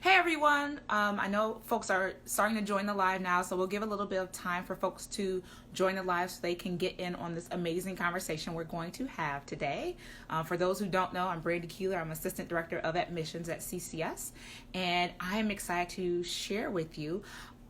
Hey everyone, I know folks are starting to join the live now, so we'll give a little bit of time for folks to join the live so they can get in on this amazing conversation we're going to have today. For those who don't know, I'm Brandy Keeler. I'm Assistant Director of Admissions at CCS, and I am excited to share with you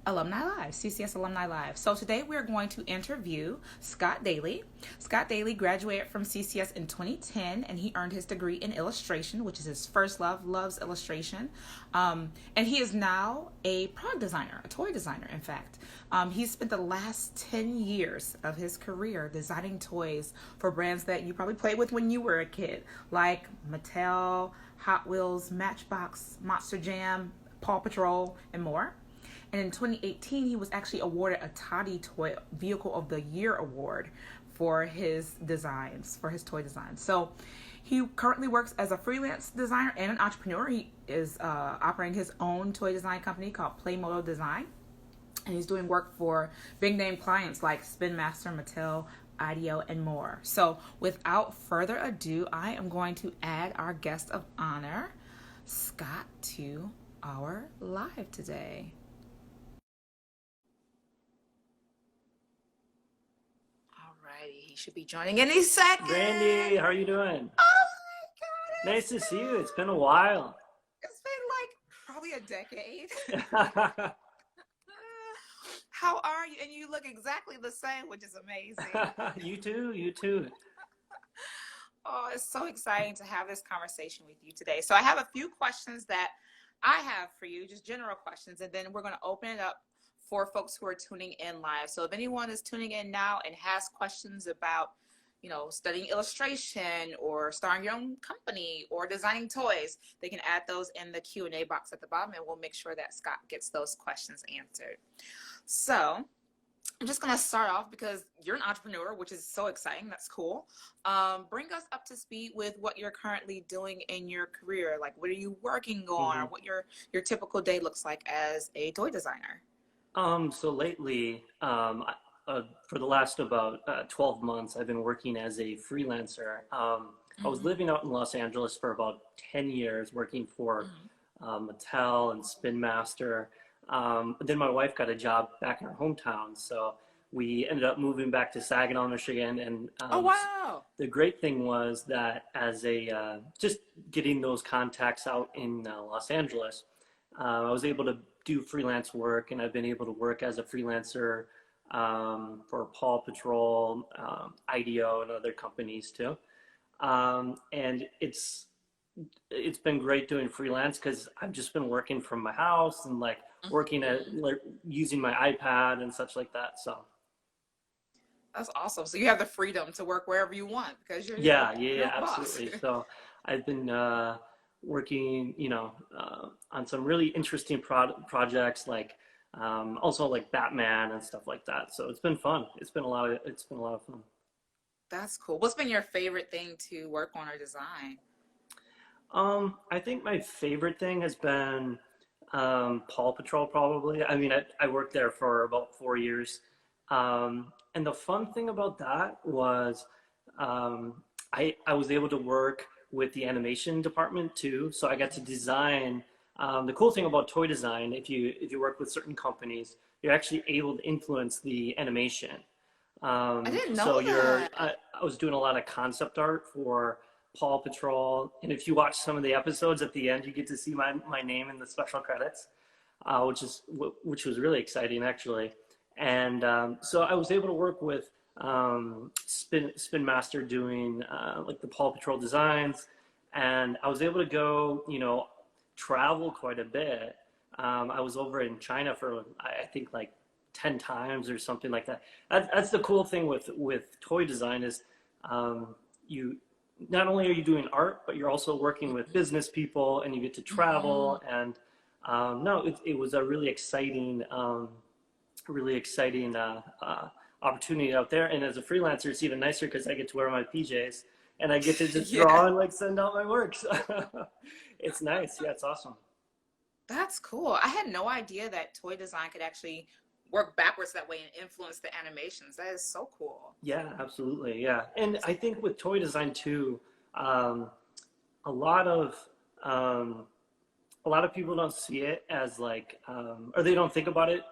Alumni Live, CCS Alumni Live. So today we're going to interview Scott Daly. Scott Daly graduated from CCS in 2010, and he earned his degree in illustration, which is his first love, loves illustration. And he is now a product designer, a toy designer, in fact. He spent the last 10 years of his career designing toys for brands that you probably played with when you were a kid, like Mattel, Hot Wheels, Matchbox, Monster Jam, Paw Patrol, and more. And in 2018, he was actually awarded a TOTY Toy Vehicle of the Year award for his designs, for his toy designs. So he currently works as a freelance designer and an entrepreneur. He is operating his own toy design company called Playmodo Design. And he's doing work for big name clients like Spin Master, Mattel, IDEO, and more. So without further ado, I am going to add our guest of honor, Scott, to our live today. He should be joining any second. Brandy, how are you doing? Oh my God. Nice to see you. It's been a while. It's been like probably a decade. How are you? And you look exactly the same, which is amazing. You too, you too. Oh, it's so exciting to have this conversation with you today. So I have a few questions that I have for you, just general questions, and then we're going to open it up for folks who are tuning in live. So if anyone is tuning in now and has questions about, studying illustration or starting your own company or designing toys, they can add those in the Q&A box at the bottom, and we'll make sure that Scott gets those questions answered. So I'm just going to start off because you're an entrepreneur, which is so exciting. That's cool. Bring us up to speed with what you're currently doing in your career. Like, what are you working on, or what your typical day looks like as a toy designer? So lately, for the last about 12 months, I've been working as a freelancer. I was living out in Los Angeles for about 10 years, working for Mattel and Spin Master. But then my wife got a job back in her hometown, so we ended up moving back to Saginaw, Michigan. And oh, wow. The great thing was that as a just getting those contacts out in Los Angeles, I was able to do freelance work, and I've been able to work as a freelancer for Paw Patrol, IDEO, and other companies too. And it's been great doing freelance because I've just been working from my house and working at using my iPad and such like that. So that's awesome. So you have the freedom to work wherever you want because you're absolutely. So I've been working, on some really interesting projects, also like Batman and stuff like that. So it's been fun. It's been a lot of fun. That's cool. What's been your favorite thing to work on or design? I think my favorite thing has been Paw Patrol, probably. I mean, I worked there for about 4 years. And the fun thing about that was I was able to work with the animation department too. So I got to design. The cool thing about toy design, if you work with certain companies, you're actually able to influence the animation. I didn't know that. I was doing a lot of concept art for Paw Patrol, and if you watch some of the episodes at the end, you get to see my name in the special credits, which was really exciting actually. And so I was able to work with Spin Master doing like the Paw Patrol designs, and I was able to go, travel quite a bit. I was over in China for I think like 10 times or something like that. That's the cool thing with toy design is you not only are you doing art, but you're also working with business people, and you get to travel. And it was a really exciting opportunity out there. And as a freelancer, it's even nicer because I get to wear my PJs and I get to just draw and send out my work. So it's nice. Yeah, it's awesome. That's cool. I had no idea that toy design could actually work backwards that way and influence the animations. That is so cool. Yeah, absolutely. Yeah. And I think with toy design too, a lot of a lot of people don't see it as like, or they don't think about it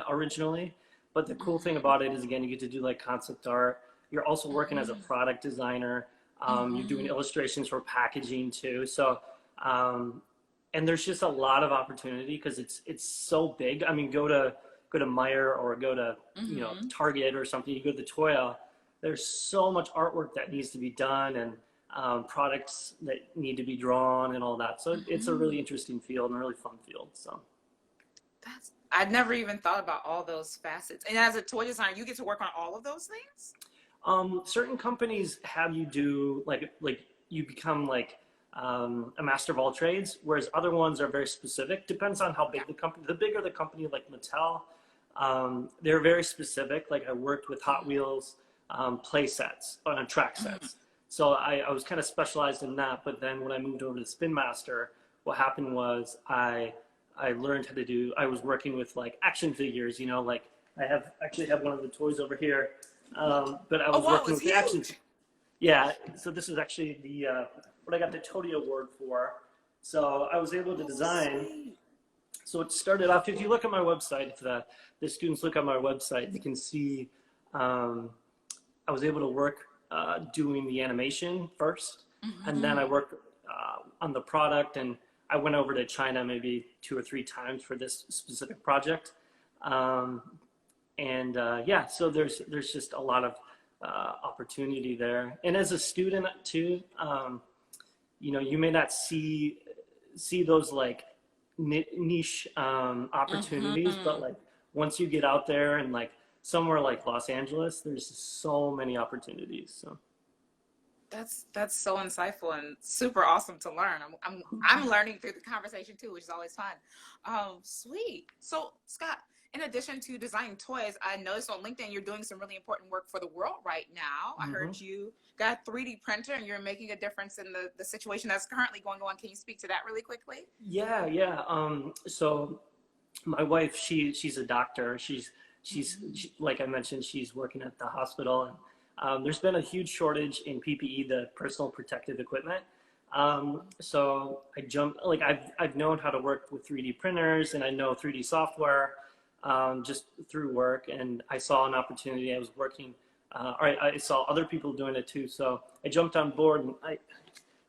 originally. But the cool thing about it is, again, you get to do like concept art. You're also working as a product designer. You're doing illustrations for packaging too. So, and there's just a lot of opportunity because it's so big. I mean, go to Meyer or go to Target or something. You go to the toy aisle. There's so much artwork that needs to be done, and products that need to be drawn and all that. So it's a really interesting field and a really fun field. So I'd never even thought about all those facets. And as a toy designer, you get to work on all of those things? Certain companies have you do like you become like a master of all trades, whereas other ones are very specific. Depends on how big the company. The bigger the company, like Mattel, they're very specific. Like I worked with Hot Wheels play sets on track sets. So I was kind of specialized in that. But then when I moved over to Spin Master, what happened was I learned how to do. I was working with like action figures. You know, like I actually have one of the toys over here. But I was working with the action. Yeah. So this is actually the what I got the TOTY award for. So I was able to design. So it started off. If you look at my website, if the students look at my website, you can see I was able to work doing the animation first, and then I worked on the product, and I went over to China maybe 2 or 3 times for this specific project. Yeah, so there's just a lot of opportunity there. And as a student too, you know, you may not see those like niche opportunities, but like once you get out there and like somewhere like Los Angeles, there's so many opportunities. So that's so insightful and super awesome to learn. I'm learning through the conversation too, which is always fun. Sweet. So Scott, in addition to designing toys, I noticed on LinkedIn you're doing some really important work for the world right now. I heard you got a 3D printer and you're making a difference in the situation that's currently going on. Can you speak to that really quickly? Yeah. So my wife, she's a doctor. She, like I mentioned, she's working at the hospital. And there's been a huge shortage in PPE, the personal protective equipment. So I jumped, like I've known how to work with 3D printers, and I know 3D software just through work. And I saw an opportunity. I was working, I saw other people doing it too. So I jumped on board, and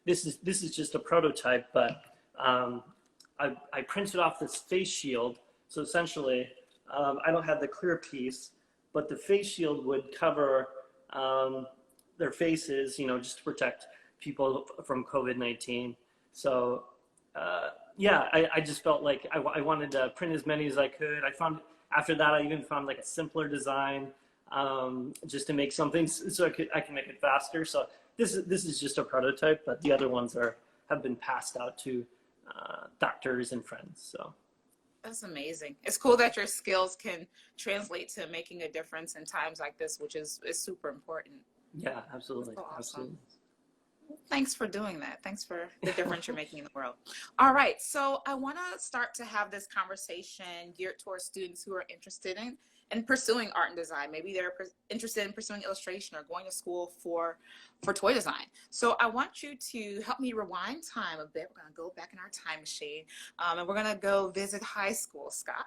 this is just a prototype, but I printed off this face shield. So essentially, I don't have the clear piece, but the face shield would cover their faces, you know, just to protect people from COVID-19. So yeah, I just felt like I wanted to print as many as I could. I found after that, I even found like a simpler design just to make something so I can make it faster. So this is just a prototype, but the other ones have been passed out to doctors and friends. So that's amazing. It's cool that your skills can translate to making a difference in times like this, which is super important. Yeah, absolutely. So awesome. Absolutely. Thanks for doing that. Thanks for the difference you're making in the world. All right. So I want to start to have this conversation geared towards students who are interested in pursuing art and design. Maybe they're interested in pursuing illustration or going to school for toy design. So I want you to help me rewind time a bit. We're going to go back in our time machine, and we're going to go visit high school, Scott.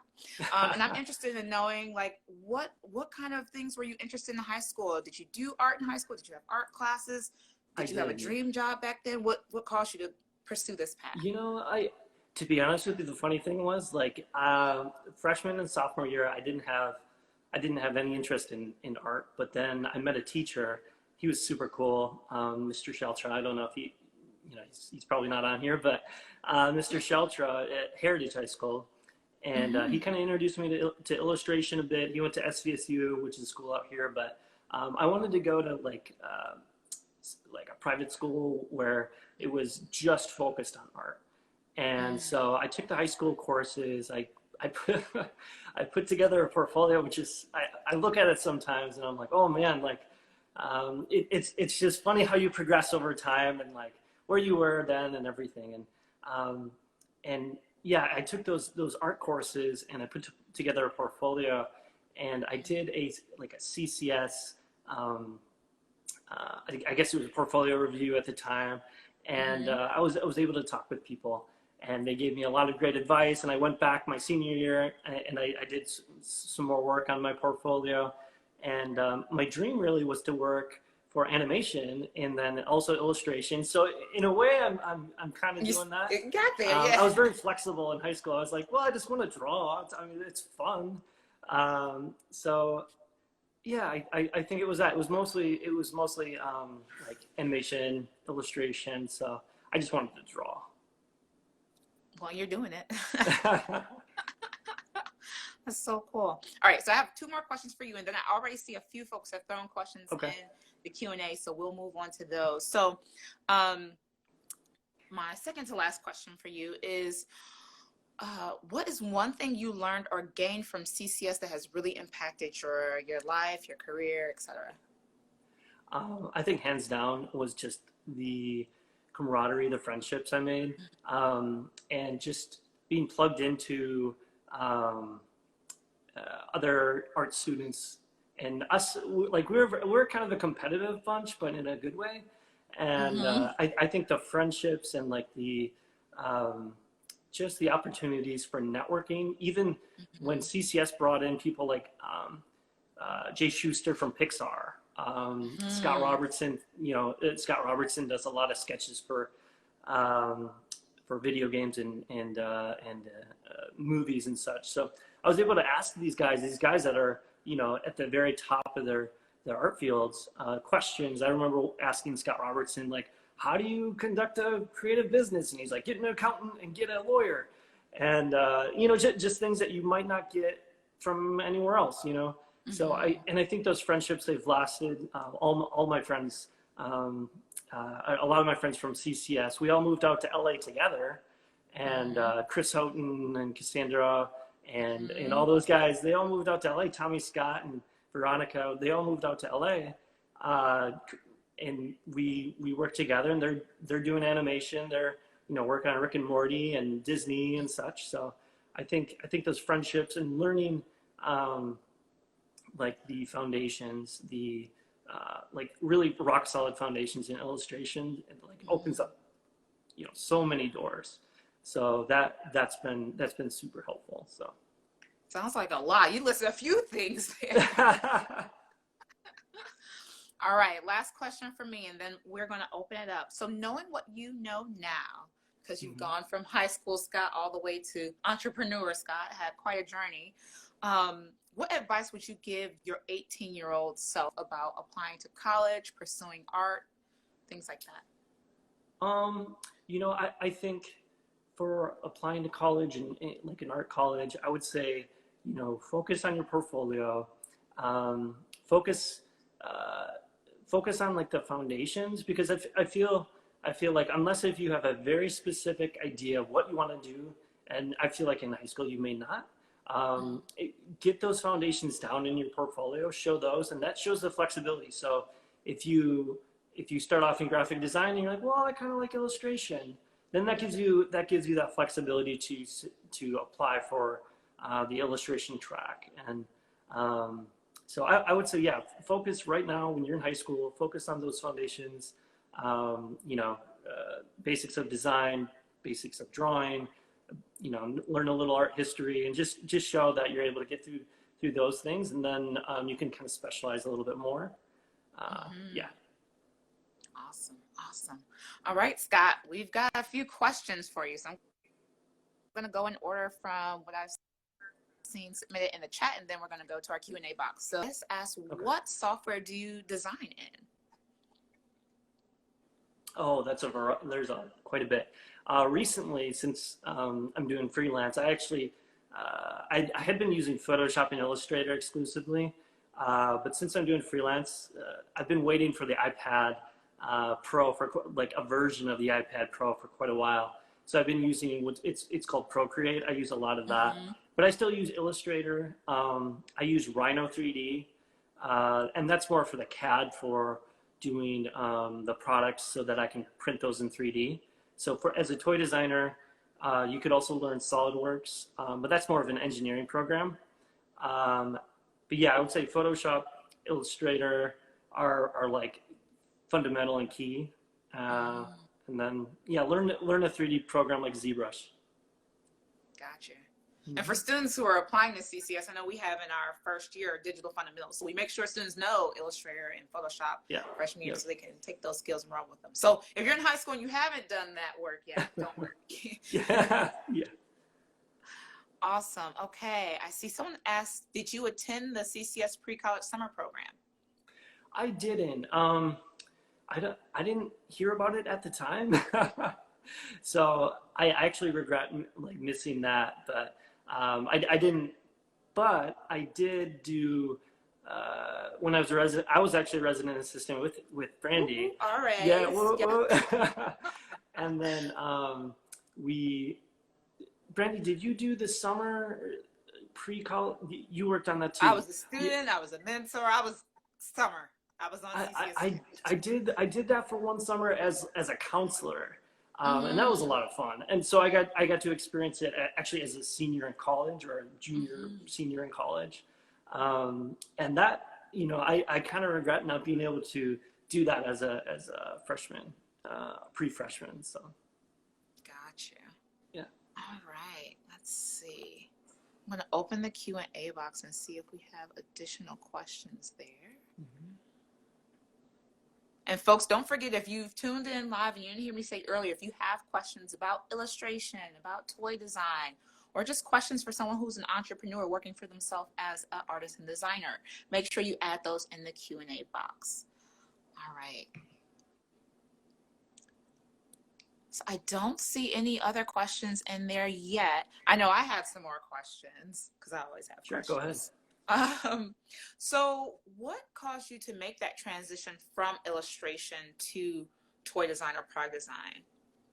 And I'm interested in knowing, like, what kind of things were you interested in high school? Did you do art in high school? Did you have art classes? Did you have a dream job back then? What caused you to pursue this path? You know, to be honest with you, the funny thing was, like, freshman and sophomore year, I didn't have any interest in art. But then I met a teacher. He was super cool, Mr. Sheltra. I don't know if he's probably not on here, but Mr. Sheltra at Heritage High School, and he kind of introduced me to illustration a bit. He went to SVSU, which is a school out here, but I wanted to go to like a private school where it was just focused on art. And so I took the high school courses. I put together a portfolio, which is, I look at it sometimes and I'm like, oh man, like, it's just funny how you progress over time and like where you were then and everything. And yeah, I took those art courses and I put together a portfolio, and I did a CCS, I guess it was a portfolio review at the time, and I was able to talk with people, and they gave me a lot of great advice. And I went back my senior year, and I did some more work on my portfolio. And my dream really was to work for animation and then also illustration. So in a way, I'm kind of doing that. Got there, yeah. I was very flexible in high school. I was like, well, I just want to draw. I mean, it's fun. So yeah, I think it was that. It was mostly like animation, illustration. So I just wanted to draw. Well, you're doing it. That's so cool. All right, so I have 2 more questions for you, and then I already see a few folks have thrown questions in the Q&A, so we'll move on to those. So my second to last question for you is, what is one thing you learned or gained from CCS that has really impacted your life, your career, etc.? I think hands down was just the camaraderie, the friendships I made, and just being plugged into other art students and us. Like we're kind of a competitive bunch, but in a good way. And I think the friendships and like the just the opportunities for networking, even when CCS brought in people like Jay Schuster from Pixar, Scott Robertson. Scott Robertson does a lot of sketches for video games and movies and such. So I was able to ask these guys that are at the very top of their art fields questions. I remember asking Scott Robertson, like, how do you conduct a creative business? And he's like, get an accountant and get a lawyer. And, just things that you might not get from anywhere else, So I think those friendships, they've lasted. All my friends, a lot of my friends from CCS, we all moved out to LA together. And Chris Houghton and Cassandra and all those guys, they all moved out to LA. Tommy Scott and Veronica, they all moved out to LA. And we work together, and they're doing animation. They're working on Rick and Morty and Disney and such. So I think those friendships and learning like the foundations, the like really rock solid foundations in illustration, it like opens up so many doors. So that's been super helpful. So sounds like a lot. You listed a few things there. All right, last question for me, and then we're going to open it up. So knowing what you know now, because you've gone from high school Scott all the way to entrepreneur Scott, had quite a journey. What advice would you give your 18-year-old self about applying to college, pursuing art, things like that? I think for applying to college and like an art college, I would say, focus on your portfolio, focus on like the foundations, because I feel like unless if you have a very specific idea of what you want to do, and I feel like in high school you may not, get those foundations down in your portfolio, show those, and that shows the flexibility. So if you start off in graphic design and you're like, well, I kind of like illustration, then that gives you that flexibility to apply for the illustration track. And so I would say, yeah, focus right now when you're in high school, focus on those foundations, basics of design, basics of drawing, learn a little art history, and just show that you're able to get through those things. And then you can kind of specialize a little bit more. Yeah. Awesome. All right, Scott, we've got a few questions for you. So I'm going to go in order from what I've seen submitted in the chat, and then we're going to go to our Q&A box. So let's ask, what software do you design in? Oh, there's quite a bit. Recently, since I'm doing freelance, I actually, I had been using Photoshop and Illustrator exclusively, but since I'm doing freelance, I've been waiting for the iPad Pro for like a version of the iPad Pro for quite a while. So I've been using it's called Procreate. I use a lot of that, but I still use Illustrator. I use Rhino 3D, and that's more for the CAD for doing the products so that I can print those in 3D. So as a toy designer, you could also learn SolidWorks, but that's more of an engineering program. But yeah, I would say Photoshop, Illustrator are like fundamental and key. And then, yeah, learn a 3D program like ZBrush. Gotcha. And for students who are applying to CCS, I know we have in our first year digital fundamentals. So we make sure students know Illustrator and Photoshop freshman year so they can take those skills and run with them. So if you're in high school and you haven't done that work yet, don't worry. Yeah. Awesome. Okay. I see someone asked, did you attend the CCS pre-college summer program? I didn't. I didn't hear about it at the time. So I actually regret like missing that, but I didn't, but I did do, when I was a resident, I was actually a resident assistant with Brandy. Ooh, all right. Yeah. Whoa. And then, Brandy, did you do the summer pre-college? You worked on that too. I was a student. I was a mentor. I was summer. I was on CCS. I did that for one summer as a counselor. And that was a lot of fun. And so I got to experience it actually as a senior in college or a junior, senior in college. And that, you know, I kind of regret not being able to do that as a freshman, pre-freshman. So. Gotcha. Yeah. All right. Let's see. I'm going to open the Q&A box and see if we have additional questions there. And folks, don't forget, if you've tuned in live and you didn't hear me say earlier, if you have questions about illustration, about toy design, or just questions for someone who's an entrepreneur working for themselves as an artist and designer, make sure you add those in the Q&A box. All right. So I don't see any other questions in there yet. I know I had some more questions because I always have questions. Go ahead. So what caused you to make that transition from illustration to toy design or product design?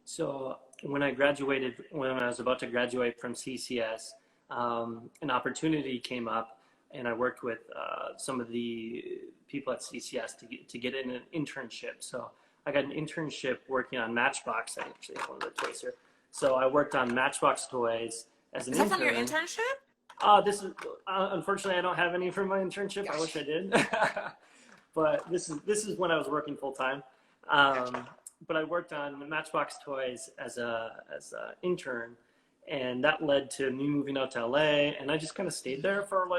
So when I was about to graduate from CCS, an opportunity came up, and I worked with some of the people at CCS to get in an internship. So I got an internship working on Matchbox. I actually have one of the toys here. So I worked on Matchbox toys as an intern. Is that from your internship? This is unfortunately I don't have any from my internship. Gosh. I wish I did. But this is when I was working full time. But I worked on Matchbox toys as a intern, and that led to me moving out to LA. And I just kind of stayed there for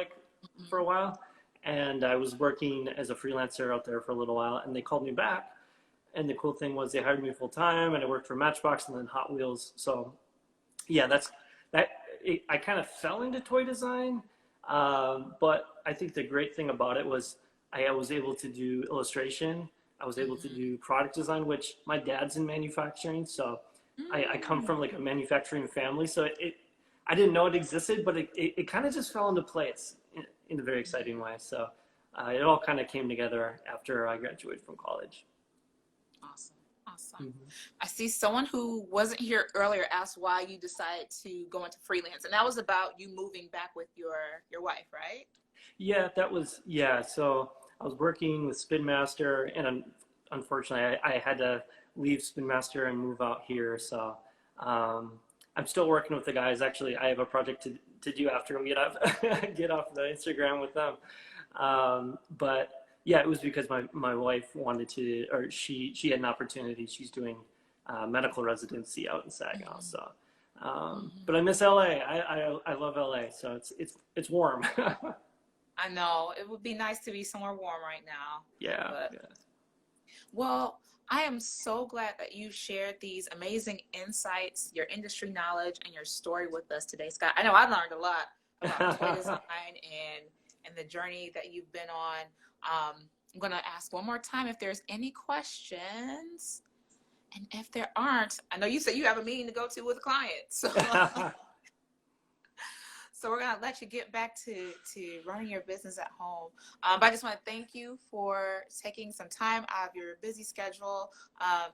a while. And I was working as a freelancer out there for a little while, and they called me back. And the cool thing was they hired me full time, and I worked for Matchbox and then Hot Wheels. So yeah, I kind of fell into toy design, but I think the great thing about it was I was able to do illustration. I was able to do product design, which my dad's in manufacturing. So I come from like a manufacturing family. So I didn't know it existed, but it kind of just fell into place in a very exciting way. So it all kind of came together after I graduated from college. Awesome. I see someone who wasn't here earlier asked why you decided to go into freelance, and that was about you moving back with your wife, right? Yeah, so I was working with Spin Master, and unfortunately I had to leave Spin Master and move out here. So I'm still working with the guys. Actually, I have a project to do after we get off the Instagram with them. But yeah, it was because my wife wanted to, or she had an opportunity. She's doing medical residency out in Saginaw. So, but I miss LA. I love LA. So it's warm. I know it would be nice to be somewhere warm right now. Yeah. Well, I am so glad that you shared these amazing insights, your industry knowledge, and your story with us today, Scott. I know I learned a lot about toy design and the journey that you've been on. I'm going to ask one more time if there's any questions. And if there aren't, I know you said you have a meeting to go to with a client. So, so we're going to let you get back to running your business at home. But I just want to thank you for taking some time out of your busy schedule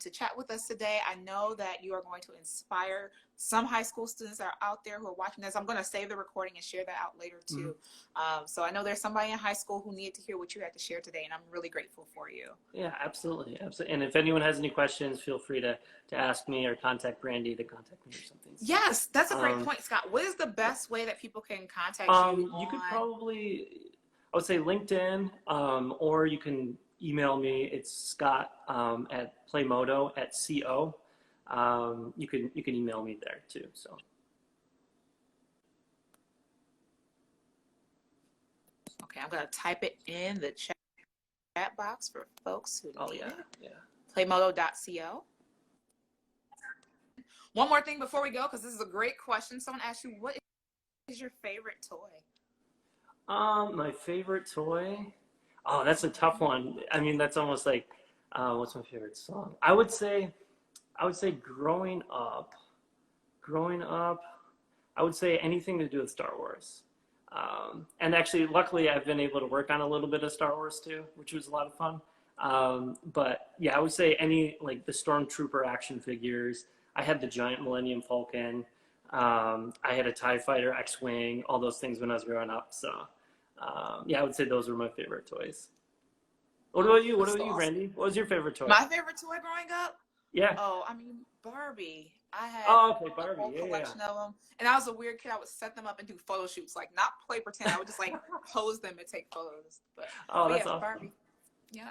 to chat with us today. I know that you are going to inspire some high school students that are out there who are watching this. I'm going to save the recording and share that out later too. So I know there's somebody in high school who needed to hear what you had to share today, and I'm really grateful for you. Yeah, absolutely. And if anyone has any questions, feel free to ask me or contact Brandy to contact me or something. Yes, that's a great point, Scott. What is the best way that people can contact you? You could probably, I would say LinkedIn, or you can email me. It's Scott at Playmodo@co. You can email me there too. So Okay, I'm gonna type it in the chat box for folks who Oh need yeah, it. yeah. Playmodo.co. One more thing before we go, because this is a great question. Someone asked you, what is your favorite toy? My favorite toy. Oh, that's a tough one. I mean, that's almost like, what's my favorite song? I would say growing up, I would say anything to do with Star Wars. And actually, luckily, I've been able to work on a little bit of Star Wars too, which was a lot of fun. But yeah, I would say any like the Stormtrooper action figures. I had the giant Millennium Falcon. I had a TIE Fighter, X-Wing, all those things when I was growing up. So yeah, I would say those were my favorite toys. What about you? What That's about so you, awesome. Brandy? What was your favorite toy? My favorite toy growing up? Yeah. Oh, I mean, Barbie. I had Oh, okay, a Barbie. whole Yeah, yeah. collection of them. And I was a weird kid. I would set them up and do photo shoots, like not play pretend. I would just like pose them and take photos. Oh, But that's yes, awesome. Barbie. Yeah.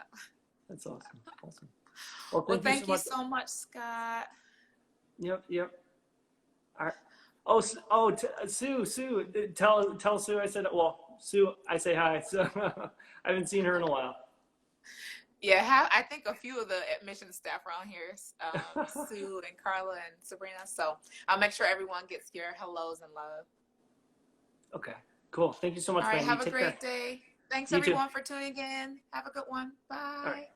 That's awesome. Awesome. Well, Well, thank you thank so you much. so much, Scott. Yep, yep. All right. Oh, Sue. Tell Sue I said. Well, Sue, I say hi. So I haven't seen her in a while. Yeah, I think a few of the admissions staff around here, Sue and Carla and Sabrina. So I'll make sure everyone gets your hellos and love. Okay, cool. Thank you so much, All right, Brandy. have a Take care. great day. Thanks You too. everyone for tuning in. Have a good one. All right. Bye.